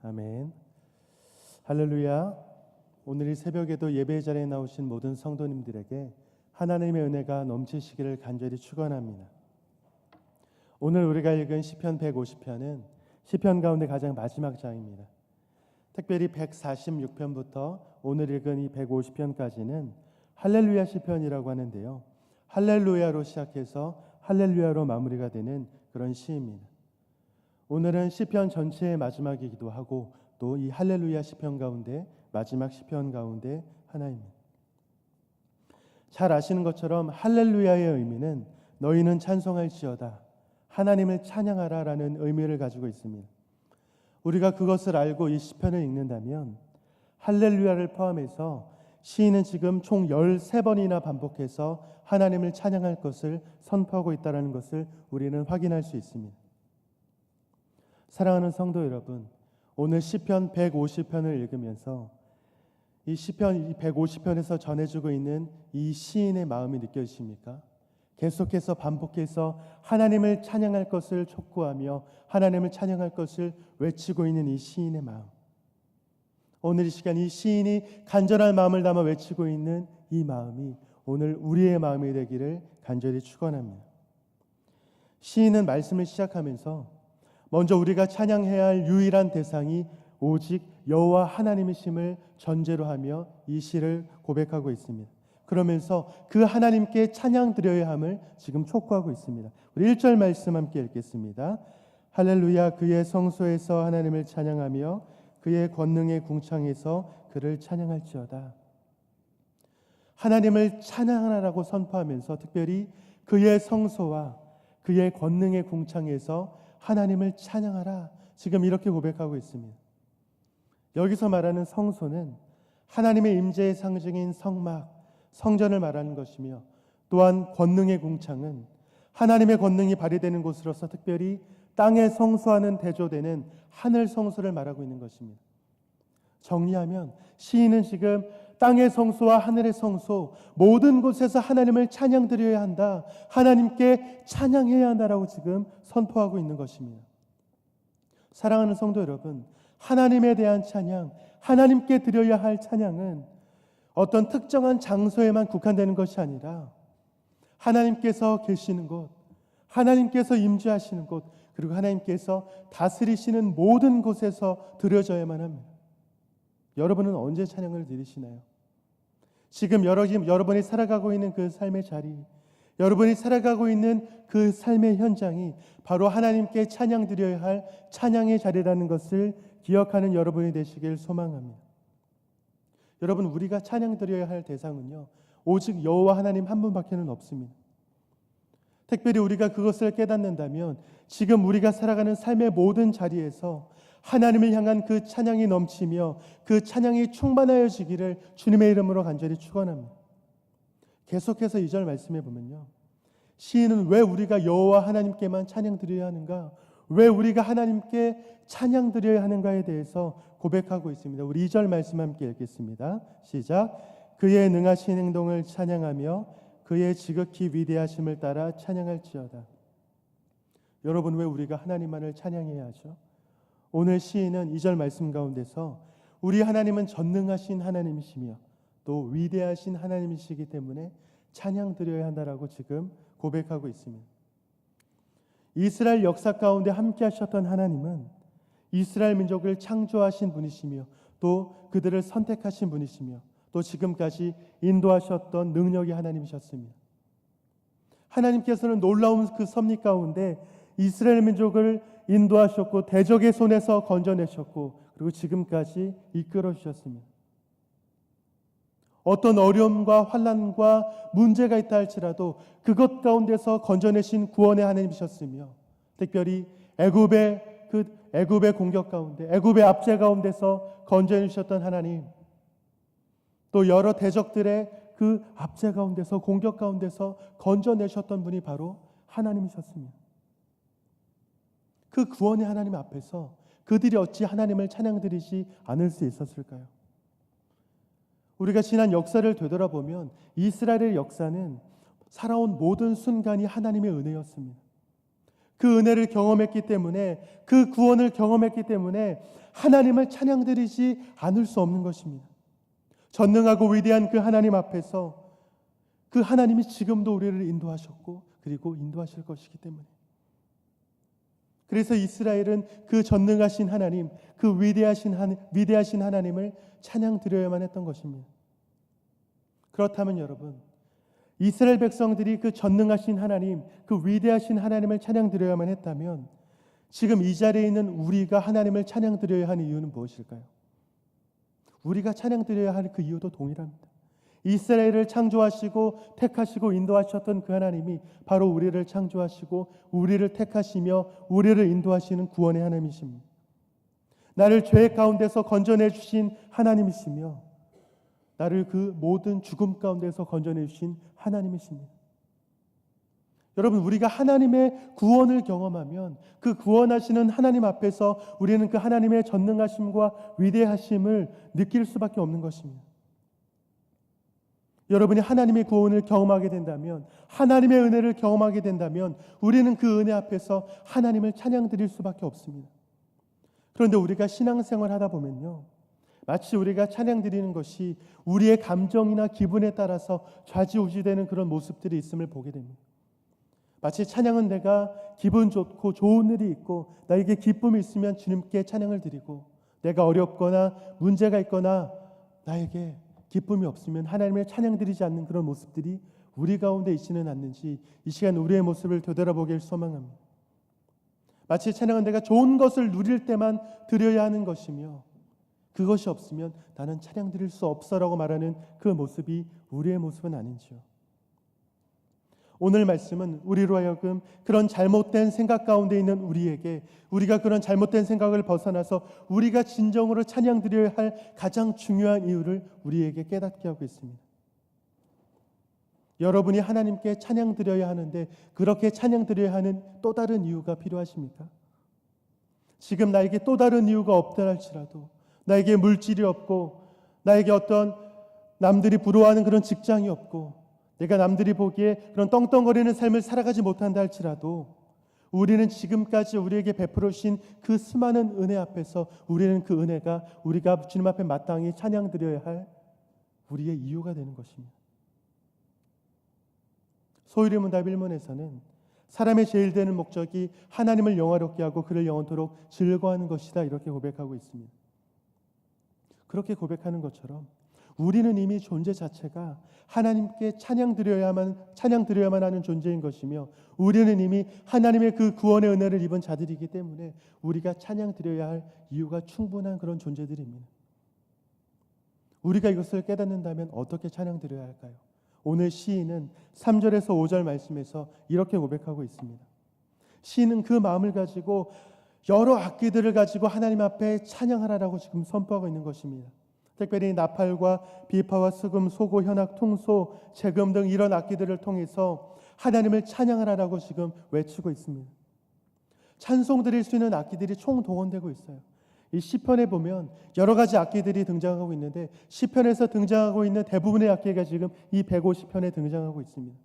아멘. 할렐루야. 오늘 이 새벽에도 예배 자리에 나오신 모든 성도님들에게 하나님의 은혜가 넘치시기를 간절히 축원합니다. 오늘 우리가 읽은 시편 150편은 시편 가운데 가장 마지막 장입니다. 특별히 146편부터 오늘 읽은 이 150편까지는 할렐루야 시편이라고 하는데요. 할렐루야로 시작해서 할렐루야로 마무리가 되는 그런 시입니다. 오늘은 시편 전체의 마지막이기도 하고 또 이 할렐루야 시편 가운데 마지막 시편 가운데 하나입니다. 잘 아시는 것처럼 할렐루야의 의미는 너희는 찬송할지어다, 하나님을 찬양하라 라는 의미를 가지고 있습니다. 우리가 그것을 알고 이 시편을 읽는다면 할렐루야를 포함해서 시인은 지금 총 13번이나 반복해서 하나님을 찬양할 것을 선포하고 있다는 것을 우리는 확인할 수 있습니다. 사랑하는 성도 여러분, 오늘 시편 150편을 읽으면서 이 시편 150편에서 전해주고 있는 이 시인의 마음이 느껴지십니까? 계속해서 반복해서 하나님을 찬양할 것을 촉구하며 하나님을 찬양할 것을 외치고 있는 이 시인의 마음. 오늘 이 시간 이 시인이 간절한 마음을 담아 외치고 있는 이 마음이 오늘 우리의 마음이 되기를 간절히 축원합니다. 시인은 말씀을 시작하면서 먼저 우리가 찬양해야 할 유일한 대상이 오직 여호와 하나님이심을 전제로 하며 이 시를 고백하고 있습니다. 그러면서 그 하나님께 찬양 드려야 함을 지금 촉구하고 있습니다. 우리 1절 말씀 함께 읽겠습니다. 할렐루야, 그의 성소에서 하나님을 찬양하며 그의 권능의 궁창에서 그를 찬양할지어다. 하나님을 찬양하라고 선포하면서 특별히 그의 성소와 그의 권능의 궁창에서 하나님을 찬양하라, 지금 이렇게 고백하고 있습니다. 여기서 말하는 성소는 하나님의 임재의 상징인 성막, 성전을 말하는 것이며 또한 권능의 궁창은 하나님의 권능이 발휘되는 곳으로서 특별히 땅의 성소와는 대조되는 하늘 성소를 말하고 있는 것입니다. 정리하면 시인은 지금 땅의 성소와 하늘의 성소 모든 곳에서 하나님을 찬양드려야 한다, 하나님께 찬양해야 한다라고 지금 선포하고 있는 것입니다. 사랑하는 성도 여러분, 하나님에 대한 찬양, 하나님께 드려야 할 찬양은 어떤 특정한 장소에만 국한되는 것이 아니라 하나님께서 계시는 곳, 하나님께서 임재하시는 곳, 그리고 하나님께서 다스리시는 모든 곳에서 드려져야만 합니다. 여러분은 언제 찬양을 드리시나요? 지금 여러분이 살아가고 있는 그 삶의 자리, 여러분이 살아가고 있는 그 삶의 현장이 바로 하나님께 찬양 드려야 할 찬양의 자리라는 것을 기억하는 여러분이 되시길 소망합니다. 여러분, 우리가 찬양 드려야 할 대상은요, 오직 여호와 하나님 한 분밖에는 없습니다. 특별히 우리가 그것을 깨닫는다면 지금 우리가 살아가는 삶의 모든 자리에서 하나님을 향한 그 찬양이 넘치며 그 찬양이 충만하여지기를 주님의 이름으로 간절히 축원합니다. 계속해서 2절 말씀해 보면요, 시인은 왜 우리가 여호와 하나님께만 찬양 드려야 하는가, 왜 우리가 하나님께 찬양 드려야 하는가에 대해서 고백하고 있습니다. 우리 2절 말씀 함께 읽겠습니다. 시작. 그의 능하신 행동을 찬양하며 그의 지극히 위대하심을 따라 찬양할지어다. 여러분, 왜 우리가 하나님만을 찬양해야 하죠? 오늘 시인은 2절 말씀 가운데서 우리 하나님은 전능하신 하나님이시며 또 위대하신 하나님이시기 때문에 찬양 드려야 한다라고 지금 고백하고 있습니다. 이스라엘 역사 가운데 함께 하셨던 하나님은 이스라엘 민족을 창조하신 분이시며 또 그들을 선택하신 분이시며 또 지금까지 인도하셨던 능력의 하나님이셨습니다. 하나님께서는 놀라운 그 섭리 가운데 이스라엘 민족을 인도하셨고 대적의 손에서 건져내셨고 그리고 지금까지 이끌어 주셨습니다. 어떤 어려움과 환난과 문제가 있다 할지라도 그것 가운데서 건져내신 구원의 하나님이셨으며 특별히 애굽의 공격 가운데, 애굽의 압제 가운데서 건져내 주셨던 하나님, 또 여러 대적들의 그 압제 가운데서 공격 가운데서 건져내셨던 분이 바로 하나님이셨습니다. 그 구원의 하나님 앞에서 그들이 어찌 하나님을 찬양드리지 않을 수 있었을까요? 우리가 지난 역사를 되돌아보면 이스라엘의 역사는 살아온 모든 순간이 하나님의 은혜였습니다. 그 은혜를 경험했기 때문에, 그 구원을 경험했기 때문에 하나님을 찬양드리지 않을 수 없는 것입니다. 전능하고 위대한 그 하나님 앞에서 그 하나님이 지금도 우리를 인도하셨고 그리고 인도하실 것이기 때문에, 그래서 이스라엘은 그 전능하신 하나님, 그 위대하신 하나님을 찬양드려야만 했던 것입니다. 그렇다면 여러분, 이스라엘 백성들이 그 전능하신 하나님, 그 위대하신 하나님을 찬양드려야만 했다면 지금 이 자리에 있는 우리가 하나님을 찬양드려야 하는 이유는 무엇일까요? 우리가 찬양드려야 할 그 이유도 동일합니다. 이스라엘을 창조하시고 택하시고 인도하셨던 그 하나님이 바로 우리를 창조하시고 우리를 택하시며 우리를 인도하시는 구원의 하나님이십니다. 나를 죄 가운데서 건져내 주신 하나님이시며 나를 그 모든 죽음 가운데서 건져내 주신 하나님이십니다. 여러분, 우리가 하나님의 구원을 경험하면 그 구원하시는 하나님 앞에서 우리는 그 하나님의 전능하심과 위대하심을 느낄 수밖에 없는 것입니다. 여러분이 하나님의 구원을 경험하게 된다면, 하나님의 은혜를 경험하게 된다면 우리는 그 은혜 앞에서 하나님을 찬양드릴 수밖에 없습니다. 그런데 우리가 신앙생활 하다 보면요, 마치 우리가 찬양드리는 것이 우리의 감정이나 기분에 따라서 좌지우지되는 그런 모습들이 있음을 보게 됩니다. 마치 찬양은 내가 기분 좋고 좋은 일이 있고 나에게 기쁨이 있으면 주님께 찬양을 드리고, 내가 어렵거나 문제가 있거나 나에게 기쁨이 없으면 하나님을 찬양드리지 않는 그런 모습들이 우리 가운데 있지는 않는지 이 시간 우리의 모습을 되돌아보길 소망합니다. 마치 찬양은 내가 좋은 것을 누릴 때만 드려야 하는 것이며 그것이 없으면 나는 찬양 드릴 수 없어라고 말하는 그 모습이 우리의 모습은 아닌지요. 오늘 말씀은 우리로 하여금 그런 잘못된 생각 가운데 있는 우리에게, 우리가 그런 잘못된 생각을 벗어나서 우리가 진정으로 찬양 드려야 할 가장 중요한 이유를 우리에게 깨닫게 하고 있습니다. 여러분이 하나님께 찬양 드려야 하는데 그렇게 찬양 드려야 하는 또 다른 이유가 필요하십니까? 지금 나에게 또 다른 이유가 없다 할지라도, 나에게 물질이 없고 나에게 어떤 남들이 부러워하는 그런 직장이 없고 내가 남들이 보기에 그런 떵떵거리는 삶을 살아가지 못한다 할지라도 우리는 지금까지 우리에게 베풀어 주신 그 수많은 은혜 앞에서 우리는 그 은혜가 우리가 주님 앞에 마땅히 찬양 드려야 할 우리의 이유가 되는 것입니다. 소유리문답 1문에서는 사람의 제일 되는 목적이 하나님을 영화롭게 하고 그를 영원토록 즐거워하는 것이다, 이렇게 고백하고 있습니다. 그렇게 고백하는 것처럼 우리는 이미 존재 자체가 하나님께 찬양 드려야만 하는 존재인 것이며, 우리는 이미 하나님의 그 구원의 은혜를 입은 자들이기 때문에 우리가 찬양 드려야 할 이유가 충분한 그런 존재들입니다. 우리가 이것을 깨닫는다면 어떻게 찬양 드려야 할까요? 오늘 시인은 3절에서 5절 말씀에서 이렇게 고백하고 있습니다. 시인은 그 마음을 가지고 여러 악기들을 가지고 하나님 앞에 찬양하라라고 지금 선포하고 있는 것입니다. 특별히 나팔과 비파와 수금, 소고, 현악, 퉁소, 재금 등 이런 악기들을 통해서 하나님을 찬양하라라고 지금 외치고 있습니다. 찬송 드릴 수 있는 악기들이 총동원되고 있어요. 이 시편에 보면 여러 가지 악기들이 등장하고 있는데 시편에서 등장하고 있는 대부분의 악기가 지금 이 150편에 등장하고 있습니다.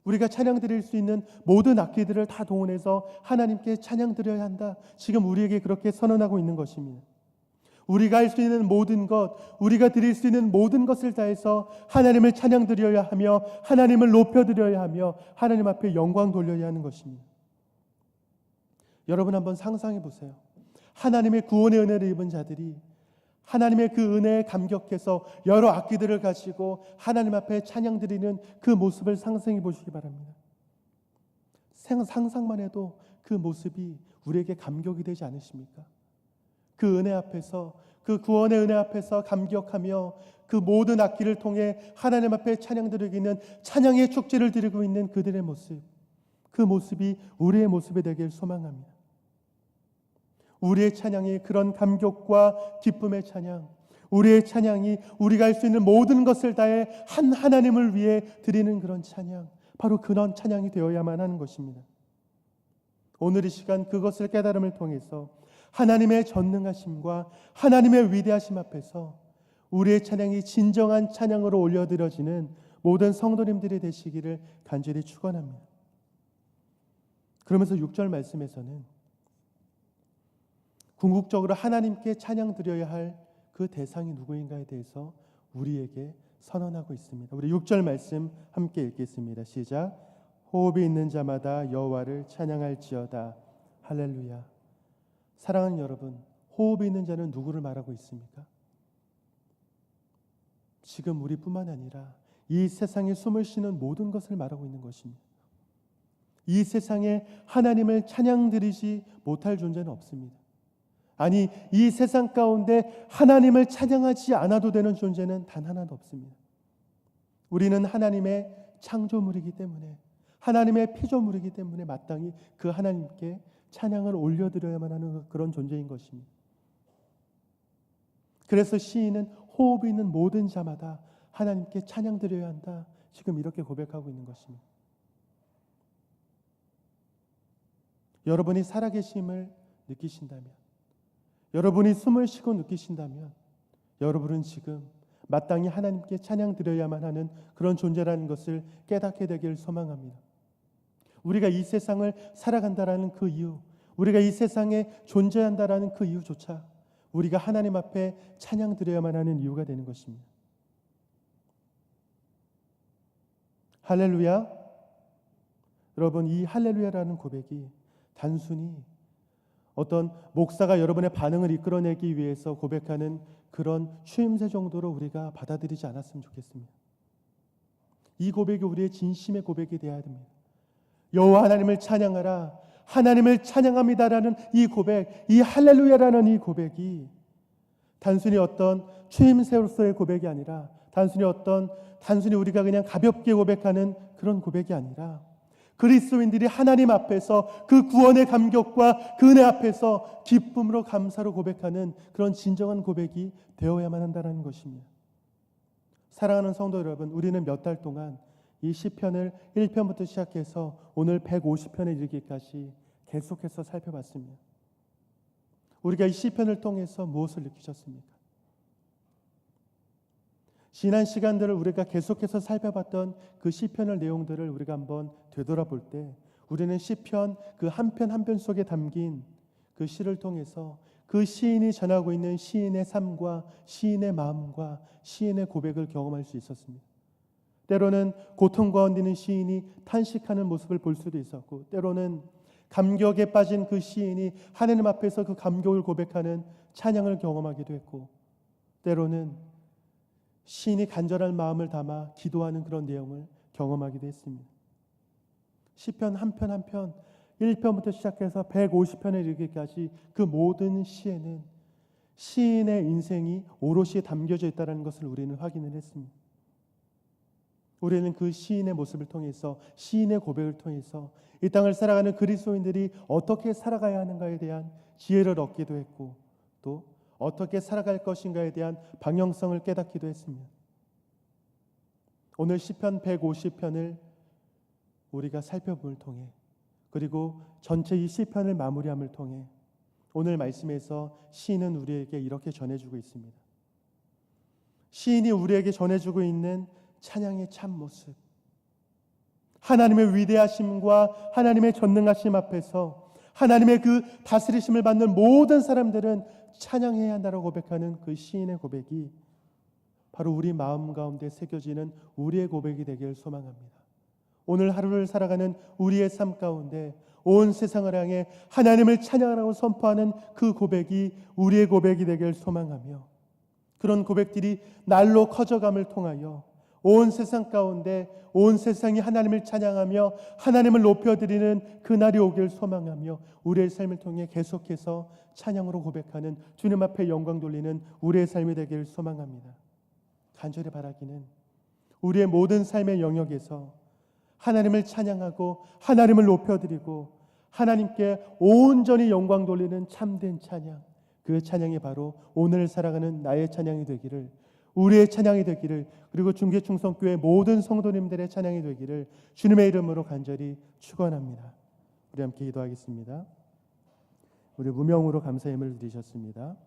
우리가 찬양 드릴 수 있는 모든 악기들을 다 동원해서 하나님께 찬양 드려야 한다, 지금 우리에게 그렇게 선언하고 있는 것입니다. 우리가 할 수 있는 모든 것, 우리가 드릴 수 있는 모든 것을 다해서 하나님을 찬양 드려야 하며 하나님을 높여 드려야 하며 하나님 앞에 영광 돌려야 하는 것입니다. 여러분 한번 상상해 보세요. 하나님의 구원의 은혜를 입은 자들이 하나님의 그 은혜에 감격해서 여러 악기들을 가지고 하나님 앞에 찬양 드리는 그 모습을 상상해 보시기 바랍니다. 상상만 해도 그 모습이 우리에게 감격이 되지 않으십니까? 그 은혜 앞에서, 그 구원의 은혜 앞에서 감격하며 그 모든 악기를 통해 하나님 앞에 찬양 드리고 있는, 찬양의 축제를 드리고 있는 그들의 모습, 그 모습이 우리의 모습이 되길 소망합니다. 우리의 찬양이 그런 감격과 기쁨의 찬양, 우리의 찬양이 우리가 할 수 있는 모든 것을 다해 한 하나님을 위해 드리는 그런 찬양, 바로 그런 찬양이 되어야만 하는 것입니다. 오늘 이 시간 그것을 깨달음을 통해서 하나님의 전능하심과 하나님의 위대하심 앞에서 우리의 찬양이 진정한 찬양으로 올려드려지는 모든 성도님들이 되시기를 간절히 축원합니다. 그러면서 6절 말씀에서는 궁극적으로 하나님께 찬양 드려야 할 그 대상이 누구인가에 대해서 우리에게 선언하고 있습니다. 우리 6절 말씀 함께 읽겠습니다. 시작. 호흡이 있는 자마다 여호와를 찬양할지어다. 할렐루야. 사랑하는 여러분, 호흡이 있는 자는 누구를 말하고 있습니까? 지금 우리뿐만 아니라 이 세상에 숨을 쉬는 모든 것을 말하고 있는 것입니다. 이 세상에 하나님을 찬양드리지 못할 존재는 없습니다. 아니, 이 세상 가운데 하나님을 찬양하지 않아도 되는 존재는 단 하나도 없습니다. 우리는 하나님의 창조물이기 때문에, 하나님의 피조물이기 때문에 마땅히 그 하나님께 찬양을 올려드려야만 하는 그런 존재인 것입니다. 그래서 시인은 호흡이 있는 모든 자마다 하나님께 찬양드려야 한다. 지금 이렇게 고백하고 있는 것입니다. 여러분이 살아계심을 느끼신다면, 여러분이 숨을 쉬고 느끼신다면, 여러분은 지금 마땅히 하나님께 찬양드려야만 하는 그런 존재라는 것을 깨닫게 되길 소망합니다. 우리가 이 세상을 살아간다라는 그 이유, 우리가 이 세상에 존재한다라는 그 이유조차 우리가 하나님 앞에 찬양드려야만 하는 이유가 되는 것입니다. 할렐루야. 여러분, 이 할렐루야라는 고백이 단순히 어떤 목사가 여러분의 반응을 이끌어내기 위해서 고백하는 그런 추임새 정도로 우리가 받아들이지 않았으면 좋겠습니다. 이 고백이 우리의 진심의 고백이 되어야 됩니다. 여호와 하나님을 찬양하라, 하나님을 찬양합니다라는 이 고백, 이 할렐루야라는 이 고백이 단순히 어떤 추임새로서의 고백이 아니라, 단순히 우리가 그냥 가볍게 고백하는 그런 고백이 아니라, 그리스도인들이 하나님 앞에서 그 구원의 감격과 그 은혜 앞에서 기쁨으로 감사로 고백하는 그런 진정한 고백이 되어야만 한다는 것입니다. 사랑하는 성도 여러분, 우리는 몇 달 동안 이 시편을 1편부터 시작해서 오늘 150편에 이르기까지 계속해서 살펴봤습니다. 우리가 이 시편을 통해서 무엇을 느끼셨습니까? 지난 시간들을 우리가 계속해서 살펴봤던 그 시편의 내용들을 우리가 한번 되돌아볼 때, 우리는 시편 그 한 편 한 편 속에 담긴 그 시를 통해서 그 시인이 전하고 있는 시인의 삶과 시인의 마음과 시인의 고백을 경험할 수 있었습니다. 때로는 고통 가운데 있는 시인이 탄식하는 모습을 볼 수도 있었고, 때로는 감격에 빠진 그 시인이 하나님 앞에서 그 감격을 고백하는 찬양을 경험하기도 했고, 때로는 시인이 간절한 마음을 담아 기도하는 그런 내용을 경험하기도 했습니다. 시편 한 편 한 편, 1편부터 시작해서 150편에 이르기까지 그 모든 시에는 시인의 인생이 오롯이 담겨져 있다는 것을 우리는 확인을 했습니다. 우리는 그 시인의 모습을 통해서, 시인의 고백을 통해서 이 땅을 살아가는 그리스도인들이 어떻게 살아가야 하는가에 대한 지혜를 얻기도 했고, 또 어떻게 살아갈 것인가에 대한 방향성을 깨닫기도 했습니다. 오늘 시편 150편을 우리가 살펴봄을 통해, 그리고 전체 이 시편을 마무리함을 통해 오늘 말씀에서 시인은 우리에게 이렇게 전해주고 있습니다. 시인이 우리에게 전해주고 있는 찬양의 참모습, 하나님의 위대하심과 하나님의 전능하심 앞에서 하나님의 그 다스리심을 받는 모든 사람들은 찬양해야 한다고 고백하는 그 시인의 고백이 바로 우리 마음 가운데 새겨지는 우리의 고백이 되길 소망합니다. 오늘 하루를 살아가는 우리의 삶 가운데 온 세상을 향해 하나님을 찬양하라고 선포하는 그 고백이 우리의 고백이 되길 소망하며, 그런 고백들이 날로 커져감을 통하여 온 세상 가운데 온 세상이 하나님을 찬양하며 하나님을 높여드리는 그날이 오길 소망하며, 우리의 삶을 통해 계속해서 찬양으로 고백하는, 주님 앞에 영광 돌리는 우리의 삶이 되기를 소망합니다. 간절히 바라기는 우리의 모든 삶의 영역에서 하나님을 찬양하고 하나님을 높여드리고 하나님께 온전히 영광 돌리는 참된 찬양, 그 찬양이 바로 오늘 살아가는 나의 찬양이 되기를, 우리의 찬양이 되기를, 그리고 중계충성교회 모든 성도님들의 찬양이 되기를 주님의 이름으로 간절히 축원합니다. 우리 함께 기도하겠습니다. 우리 무명으로 감사의 힘을 드리셨습니다.